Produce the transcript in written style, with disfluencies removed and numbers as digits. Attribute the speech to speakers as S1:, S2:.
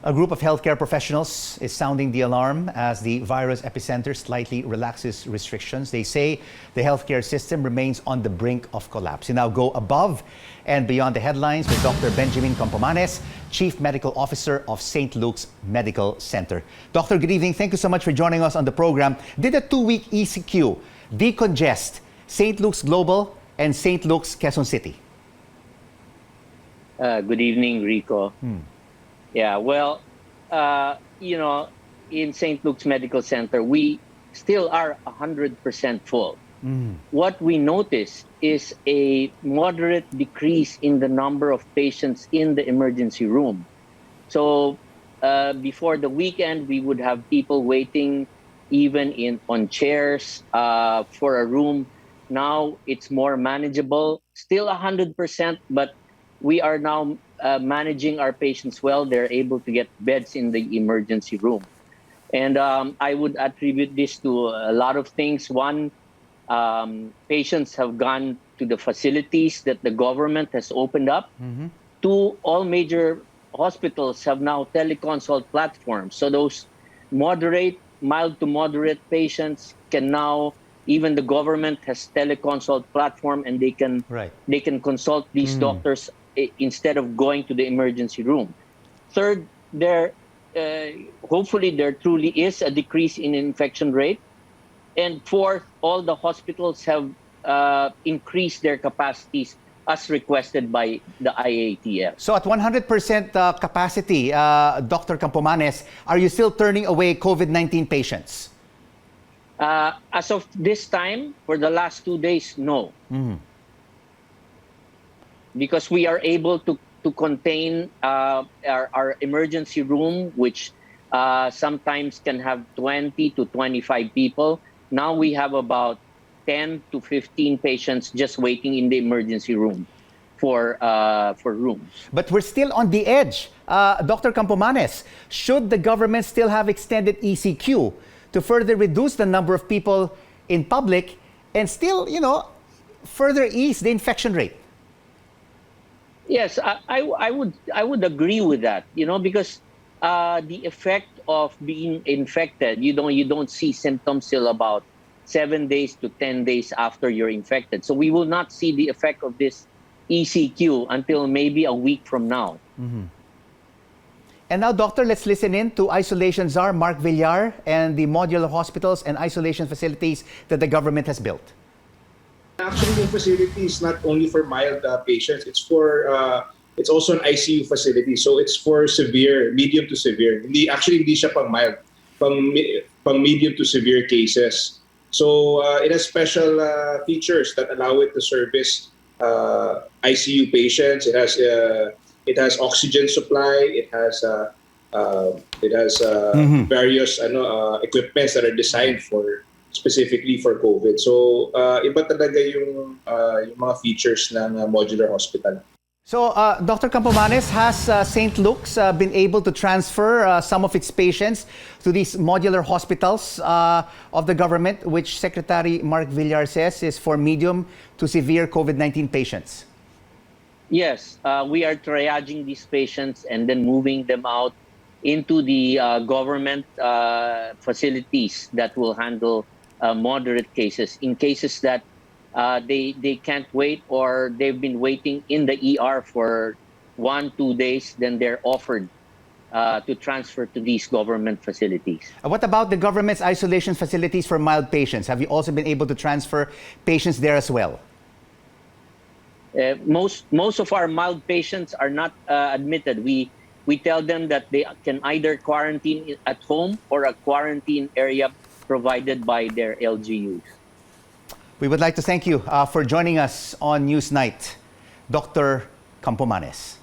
S1: A group of healthcare professionals is sounding the alarm as the virus epicenter slightly relaxes restrictions. They say the healthcare system remains on the brink of collapse. We now go above and beyond the headlines with Doctor Benjamin Campomanes, Chief Medical Officer of St. Luke's Medical Center. Doctor, good evening. Thank you so much for joining us on the program. Did a 2-week ECQ decongest St. Luke's Global and St. Luke's Quezon City?
S2: Good evening, Rico. Yeah, well, in St. Luke's Medical Center, we still are 100% full. What we noticed is a moderate decrease in the number of patients in the emergency room. So before the weekend, we would have people waiting even on chairs for a room. Now it's more manageable, still 100%, but we are now managing our patients well. They're able to get beds in the emergency room. And I would attribute this to a lot of things. One, patients have gone to the facilities that the government has opened up. Two, all major hospitals have now teleconsult platforms. So those mild to moderate patients can now, even the government has teleconsult platform, and they can consult these doctors instead of going to the emergency room. Third, hopefully there truly is a decrease in infection rate. And fourth, all the hospitals have increased their capacities as requested by the IATF.
S1: So at 100% capacity, Dr. Campomanes, are you still turning away COVID-19 patients?
S2: As of this time, for the last 2 days, no. Because we are able to contain our emergency room, which sometimes can have 20 to 25 people. Now we have about 10 to 15 patients just waiting in the emergency room for rooms.
S1: But we're still on the edge. Dr. Campomanes, should the government still have extended ECQ to further reduce the number of people in public and still, further ease the infection rate?
S2: Yes, I would agree with that, because the effect of being infected, you don't see symptoms till about 7 days to 10 days after you're infected. So we will not see the effect of this ECQ until maybe a week from now.
S1: And now, Doctor, let's listen in to Isolation Czar Mark Villar and the modular hospitals and isolation facilities that the government has built.
S3: Actually, the facility is not only for mild patients. It's also an ICU facility. So it's for medium to severe. Hindi siya pang mild, pang medium to severe cases. So it has special features that allow it to service ICU patients. It has oxygen supply. It has various equipments that are designed specifically for COVID. So, iba talaga yung mga features ng modular hospital.
S1: So, Dr. Campomanes, has St. Luke's been able to transfer some of its patients to these modular hospitals of the government, which Secretary Mark Villar says is for medium to severe COVID-19 patients?
S2: Yes, we are triaging these patients and then moving them out into the government facilities that will handle moderate cases. In cases that they can't wait or they've been waiting in the ER for 1-2 days, then they're offered to transfer to these government facilities.
S1: What about the government's isolation facilities for mild patients? Have you also been able to transfer patients there as well?
S2: Most of our mild patients are not admitted. We tell them that they can either quarantine at home or a quarantine area provided by their LGUs.
S1: We would like to thank you for joining us on Newsnight, Dr. Campomanes.